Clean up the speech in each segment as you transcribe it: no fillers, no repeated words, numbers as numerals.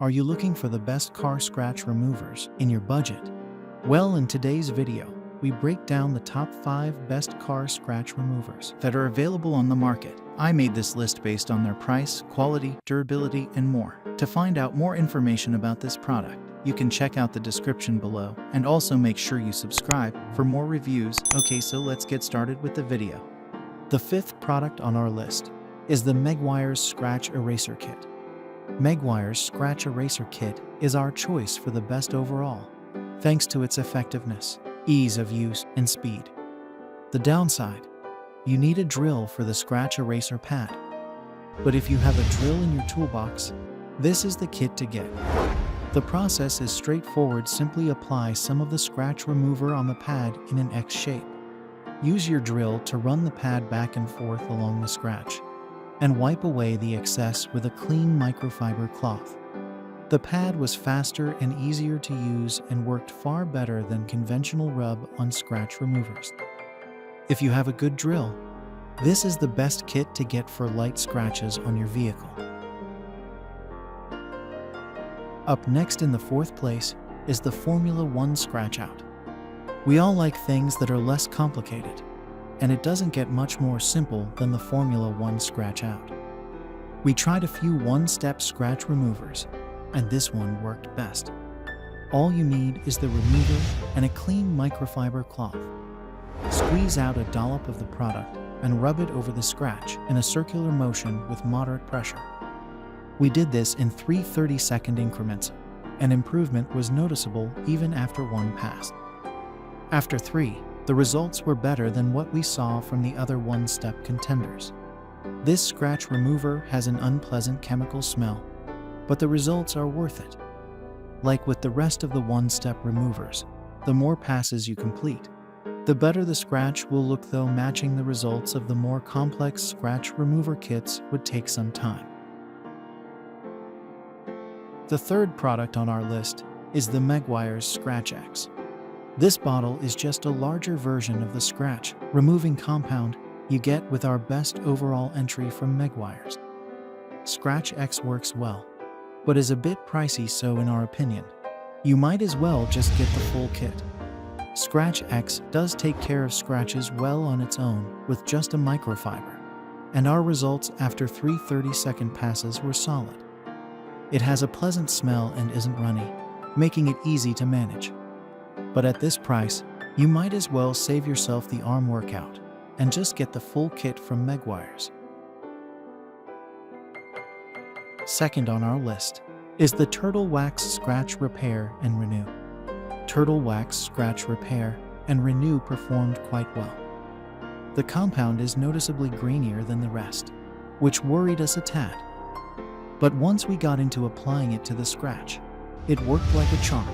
Are you looking for the best car scratch removers in your budget? Well, in today's video, we break down the top 5 best car scratch removers that are available on the market. I made this list based on their price, quality, durability, and more. To find out more information about this product, you can check out the description below, and also make sure you subscribe for more reviews. Okay, so let's get started with the video. The 5th product on our list is the Meguiar's Scratch Eraser Kit. Meguiar's Scratch Eraser Kit is our choice for the best overall, thanks to its effectiveness, ease of use, and speed. The downside: you need a drill for the scratch eraser pad. But if you have a drill in your toolbox, this is the kit to get. The process is straightforward. Simply apply some of the scratch remover on the pad in an X shape. Use your drill to run the pad back and forth along the scratch, and wipe away the excess with a clean microfiber cloth. The pad was faster and easier to use and worked far better than conventional rub-on scratch removers. If you have a good drill, this is the best kit to get for light scratches on your vehicle. Up next in the 4th place is the Formula 1 Scratch Out. We all like things that are less complicated, and it doesn't get much more simple than the Formula 1 Scratch Out. We tried a few one-step scratch removers, and this one worked best. All you need is the remover and a clean microfiber cloth. Squeeze out a dollop of the product and rub it over the scratch in a circular motion with moderate pressure. We did this in 3 30-second increments, and improvement was noticeable even after one pass. After 3, the results were better than what we saw from the other one-step contenders. This scratch remover has an unpleasant chemical smell, but the results are worth it. Like with the rest of the one-step removers, the more passes you complete, the better the scratch will look, though matching the results of the more complex scratch remover kits would take some time. The 3rd product on our list is the Meguiar's Scratch X. This bottle is just a larger version of the scratch removing compound you get with our best overall entry from Meguiar's. Scratch X works well, but is a bit pricey, so in our opinion, you might as well just get the full kit. Scratch X does take care of scratches well on its own with just a microfiber, and our results after 3 30-second passes were solid. It has a pleasant smell and isn't runny, making it easy to manage. But at this price, you might as well save yourself the arm workout and just get the full kit from Meguiar's. Second on our list is the Turtle Wax Scratch Repair and Renew. Turtle Wax Scratch Repair and Renew performed quite well. The compound is noticeably greenier than the rest, which worried us a tad. But once we got into applying it to the scratch, it worked like a charm.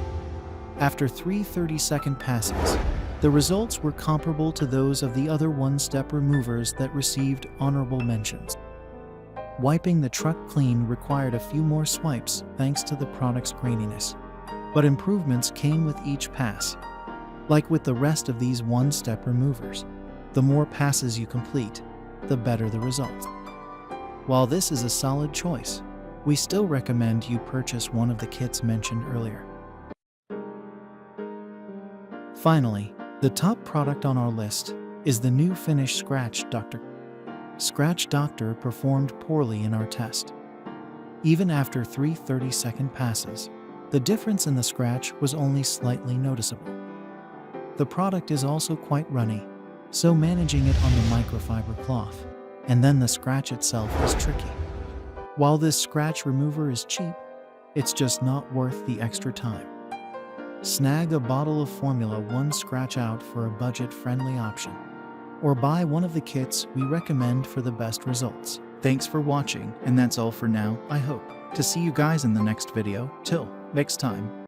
After 3 30-second passes, the results were comparable to those of the other one-step removers that received honorable mentions. Wiping the truck clean required a few more swipes thanks to the product's graininess, but improvements came with each pass. Like with the rest of these one-step removers, the more passes you complete, the better the results. While this is a solid choice, we still recommend you purchase one of the kits mentioned earlier. Finally, the top product on our list is the new Finish Scratch Doctor. Scratch Doctor performed poorly in our test. Even after 3 30-second passes, the difference in the scratch was only slightly noticeable. The product is also quite runny, so managing it on the microfiber cloth and then the scratch itself is tricky. While this scratch remover is cheap, it's just not worth the extra time. Snag a bottle of Formula 1 Scratch Out for a budget-friendly option, or buy one of the kits we recommend for the best results. Thanks for watching, and that's all for now. I hope to see you guys in the next video. Till next time.